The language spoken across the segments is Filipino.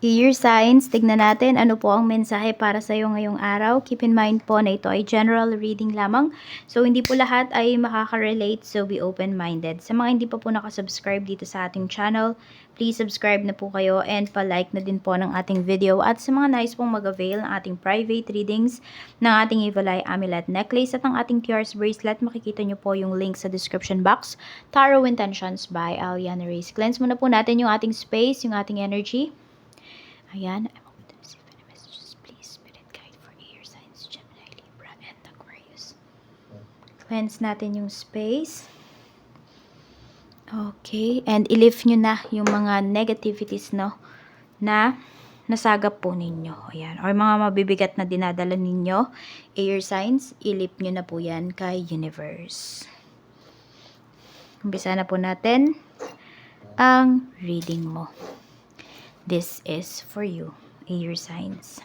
Year signs, tignan natin ano po ang mensahe para sa iyo ngayong araw. Keep in mind po na ito ay general reading lamang. So, hindi po lahat ay makaka-relate. So, be open-minded. Sa mga hindi pa po nakasubscribe dito sa ating channel, please subscribe na po kayo and pa-like na din po ng ating video. At sa mga nais pong mag-avail ng ating private readings, ng ating Evil Eye Amulet Necklace at ng ating QR's bracelet, makikita nyo po yung link sa description box. Tarot Intentions by Aliana Reyes. Cleanse muna po natin yung ating space, yung ating energy. Ayan. I'm open to receive any messages. Please, Spirit Guide for Air Signs, Gemini, Libra, and Aquarius. Cleanse natin yung space. Okay. And i-lift nyo na yung mga negativities, no? Na nasagap po ninyo. Ayan. Or mga mabibigat na dinadala ninyo. Air Signs, i-lift nyo na po yan kay Universe. Umpisa na po natin ang reading mo. This is for you, air signs.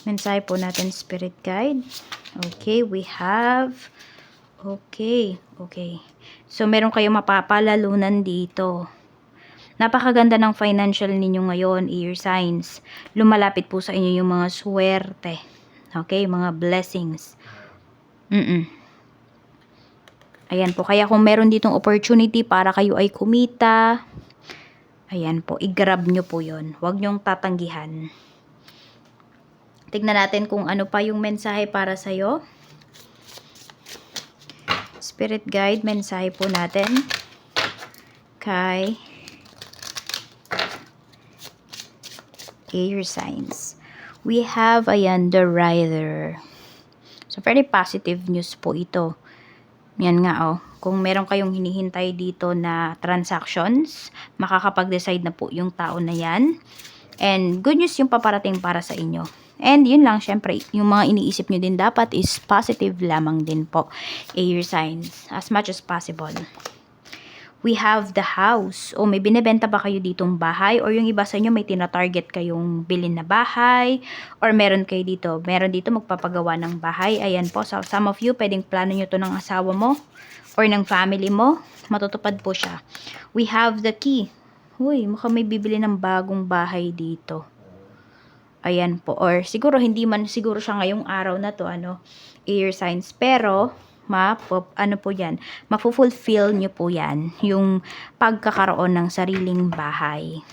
Mensahe po natin, Spirit Guide. Okay, we have... Okay. So, meron kayong mapapalalunan dito. Napakaganda ng financial ninyo ngayon, air signs. Lumalapit po sa inyo yung mga swerte. Okay, mga blessings. Ayan po, kaya kung meron ditong opportunity para kayo ay kumita, ayan po, i-grab nyo po yun. Huwag nyong tatanggihan. Tignan natin kung ano pa yung mensahe para sa'yo. Spirit Guide, mensahe po natin kay air signs. We have, ayan, the Rider. So, very positive news po ito. Yan nga, oh. Kung meron kayong hinihintay dito na transactions, makakapag-decide na po yung tao na yan. And good news yung paparating para sa inyo. And yun lang, syempre, yung mga iniisip nyo din dapat is positive lamang din po. Air signs, as much as possible. We have the house. O may binebenta ba kayo ditong bahay? Or yung iba sa inyo may tina-target kayong bilhin na bahay? Or meron dito magpapagawa ng bahay? Ayan po, so some of you, pwedeng plano nyo to ng asawa mo or ng family mo. Matutupad po siya. We have the key. Uy, mukhang may bibili ng bagong bahay dito. Ayan po. Or siguro hindi man siguro siya ngayong araw na to, air signs. Pero ano po yan, mapufulfill nyo po yan, yung pagkakaroon ng sariling bahay.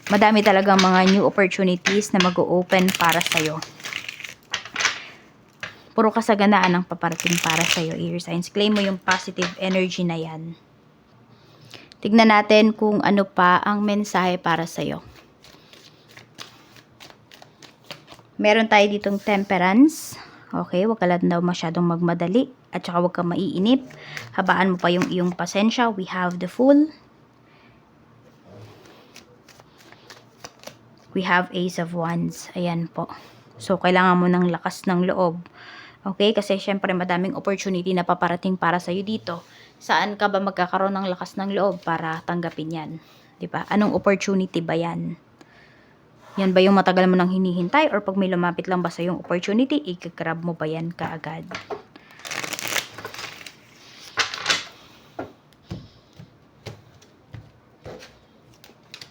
Madami talagang mga new opportunities na mag-o-open para sa'yo. Puro kasaganaan ang paparating para sa'yo, air signs. Claim mo yung positive energy na yan. Tignan natin kung ano pa ang mensahe para sa'yo. Meron tayo ditong temperance. Okay, wag ka lang daw masyadong magmadali. At saka wag ka maiinip. Habaan mo pa yung iyong pasensya. We have the Fool. We have Ace of Wands. Ayan po. So, kailangan mo ng lakas ng loob. Okay, kasi syempre madaming opportunity na paparating para sa'yo dito. Saan ka ba magkakaroon ng lakas ng loob para tanggapin yan? Diba? Anong opportunity ba yan? Yan ba yung matagal mo nang hinihintay? Or pag may lumapit lang ba sa yung opportunity, i-grab mo ba yan kaagad?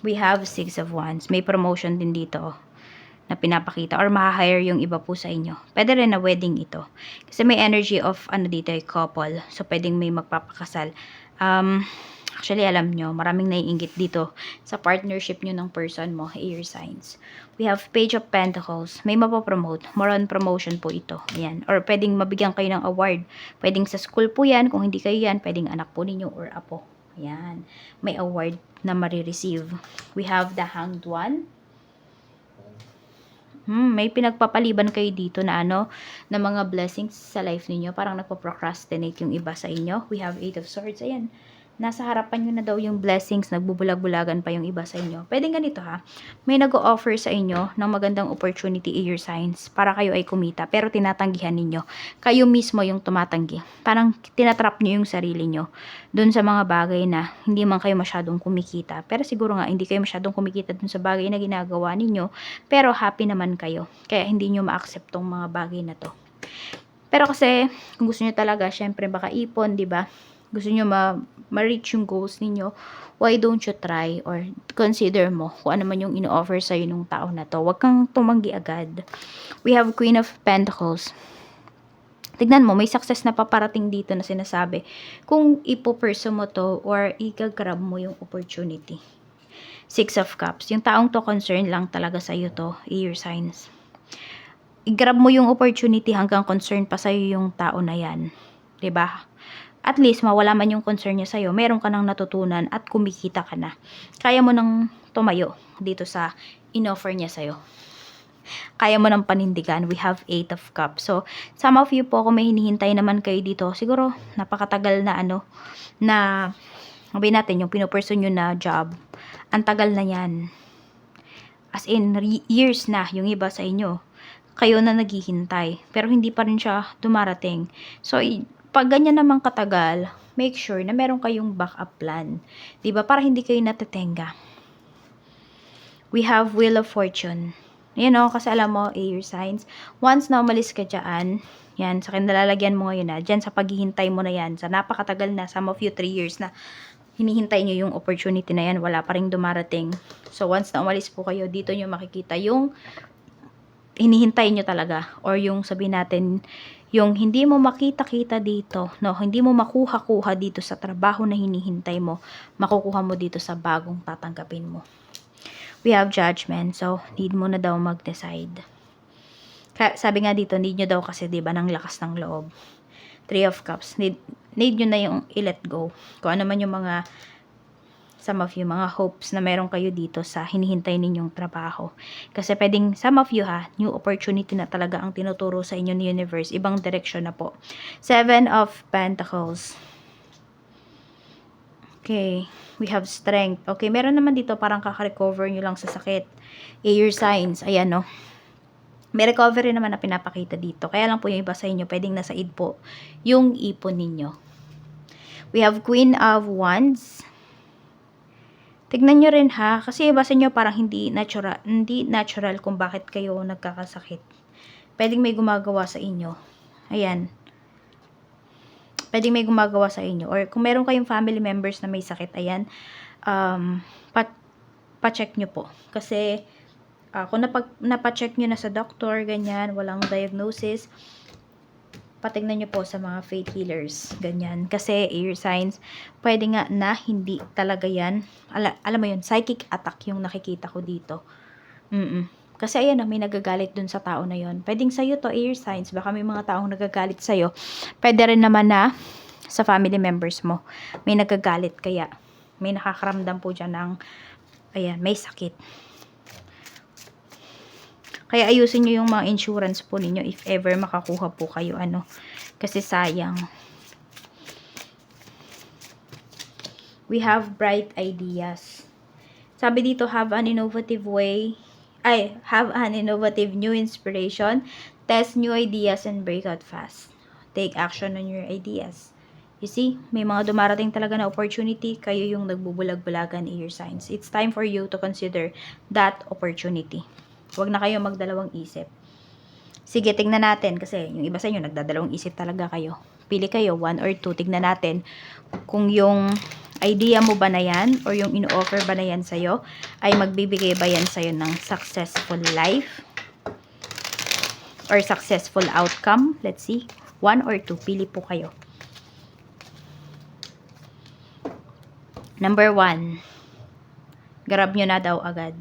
We have Six of Wands. May promotion din dito na pinapakita. Or ma-hire yung iba po sa inyo. Pwede rin na wedding ito. Kasi may energy of dito ay couple. So, pwedeng may magpapakasal. Actually, alam nyo, maraming naiinggit dito sa partnership nyo ng person mo, air signs. We have Page of Pentacles. May mapopromote. More on promotion po ito. Ayan. Or pwedeng mabigyan kayo ng award. Pwedeng sa school po yan. Kung hindi kayo yan, pwedeng anak po ninyo or apo. Ayan. May award na marireceive. We have the Hanged One. May pinagpapaliban kayo dito na na mga blessings sa life niyo. Parang nagpo-procrastinate yung iba sa inyo. We have Eight of Swords. Ayan. Nasa harapan nyo na daw yung blessings, nagbubulag-bulagan pa yung iba sa inyo. Pwede ganito ha, may nag-o-offer sa inyo ng magandang opportunity, air signs, para kayo ay kumita, pero tinatanggihan ninyo. Kayo mismo yung tumatanggi. Parang tinatrap nyo yung sarili nyo dun sa mga bagay na hindi man kayo masyadong kumikita. Pero siguro nga, hindi kayo masyadong kumikita dun sa bagay na ginagawa ninyo, pero happy naman kayo. Kaya hindi nyo ma-accept tong mga bagay na to. Pero kasi, kung gusto nyo talaga, syempre baka ipon, di ba? gusto nyo ma-reach yung goals ninyo, why don't you try or consider mo kung ano man yung ino-offer sa'yo nung tao na to. Huwag kang tumanggi agad. We have Queen of Pentacles. Tignan mo, may success na paparating dito na sinasabi. Kung ipo-pursue mo to or i-grab mo yung opportunity. Six of Cups. Yung taong to concern lang talaga sa'yo to, air signs. I-grab mo yung opportunity hanggang concern pa sa'yo yung tao na yan. 'Di ba? At least, mawala man yung concern niya sa'yo, meron ka nang natutunan at kumikita ka na. Kaya mo nang tumayo dito sa in-offer niya sa'yo. Kaya mo nang panindigan. We have 8 of Cups. So, some of you po, kung may hinihintay naman kayo dito, siguro, napakatagal na na, sabihin natin, yung pinupursue nyo na job, ang tagal na yan. As in, years na yung iba sa inyo. Kayo na naghihintay. Pero hindi pa rin siya dumarating. So, pag ganyan naman katagal, make sure na meron kayong backup plan. 'Di ba? Para hindi kayo natetenga. We have Wheel of Fortune. Yan o, kasi alam mo, air signs, once na umalis ka dyan, yan, sa kinalalagyan mo ngayon na, dyan sa paghihintay mo na yan, sa napakatagal na, some of you 3 years na, hinihintay nyo yung opportunity na yan, wala pa rin dumarating. So, once na umalis po kayo, dito nyo makikita yung hinihintay nyo talaga, or yung sabihin natin, yung hindi mo makita-kita dito, no, hindi mo makuha-kuha dito sa trabaho na hinihintay mo, makukuha mo dito sa bagong tatanggapin mo. We have Judgment, so need mo na daw mag-decide. Sabi nga dito, need nyo daw kasi, diba, ng lakas ng loob. 3 of Cups, need nyo na yung i-let go. Kung ano man yung mga, some of you, mga hopes na meron kayo dito sa hinihintay ninyong trabaho. Kasi pwedeng, some of you new opportunity na talaga ang tinuturo sa inyo ni universe. Ibang direction na po. 7 of Pentacles. Okay, we have Strength. Okay, meron naman dito parang kaka-recover nyo lang sa sakit. Air signs, ayan no. May recovery naman na pinapakita dito. Kaya lang po yung iba sa inyo, pwedeng nasa id po yung ipon ninyo. We have Queen of Wands. Tignan nyo rin kasi iba sa inyo parang hindi natural kung bakit kayo nagkakasakit. Pwedeng may gumagawa sa inyo. Ayan. Pwedeng may gumagawa sa inyo. Or kung meron kayong family members na may sakit, ayan, pa-check nyo po. Kasi, kung napacheck nyo na sa doctor, ganyan, walang diagnosis, patignan nyo po sa mga faith healers, ganyan. Kasi air signs, pwede nga na hindi talaga yan. Alam mo yun, psychic attack yung nakikita ko dito. Kasi ayan may nagagalit dun sa tao na yun. Pwedeng sa'yo to, air signs. Baka may mga taong nagagalit sa'yo. Pwede rin naman na sa family members mo. May nagagalit, kaya may nakakaramdam po dyan ng, ayan, may sakit. Kaya ayusin nyo yung mga insurance po ninyo if ever makakuha po kayo, kasi sayang. We have Bright Ideas. Sabi dito, have an innovative new inspiration, test new ideas, and break out fast. Take action on your ideas. You see, may mga dumarating talaga na opportunity, kayo yung nagbubulag-bulagan air signs. It's time for you to consider that opportunity. Huwag na kayo magdalawang isip. Sige, tingnan natin. Kasi yung iba sa inyo, nagdadalawang isip talaga kayo. Pili kayo, 1 or 2. Tignan natin kung yung idea mo ba na yan or yung in-offer ba na yan sa'yo ay magbibigay ba yan sa'yo ng successful life or successful outcome. Let's see. 1 or 2. Pili po kayo. Number 1. Grab nyo na daw agad.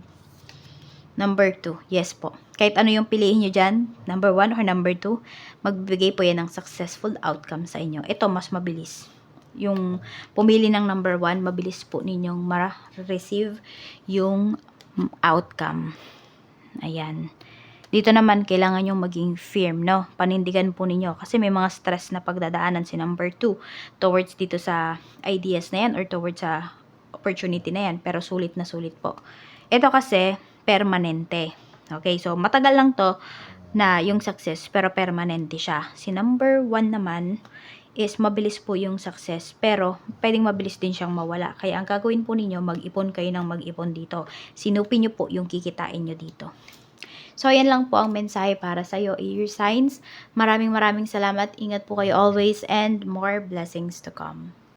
Number 2, yes po. Kahit ano yung piliin nyo dyan, number 1 or number 2, magbibigay po yan ng successful outcome sa inyo. Ito, mas mabilis. Yung pumili ng number 1, mabilis po ninyong ma-receive yung outcome. Ayan. Dito naman, kailangan yung maging firm, no? Panindigan po ninyo. Kasi may mga stress na pagdadaanan si number 2 towards dito sa ideas na yan or towards sa opportunity na yan. Pero sulit na sulit po. Ito kasi, permanente. Okay, so matagal lang to na yung success, pero permanente siya. Si number 1 naman is mabilis po yung success, pero pwedeng mabilis din siyang mawala. Kaya ang gagawin po ninyo, mag-ipon kayo ng mag-ipon dito. Sinupin nyo po yung kikitain nyo dito. So, ayan lang po ang mensahe para sa'yo, air signs. Maraming salamat. Ingat po kayo always and more blessings to come.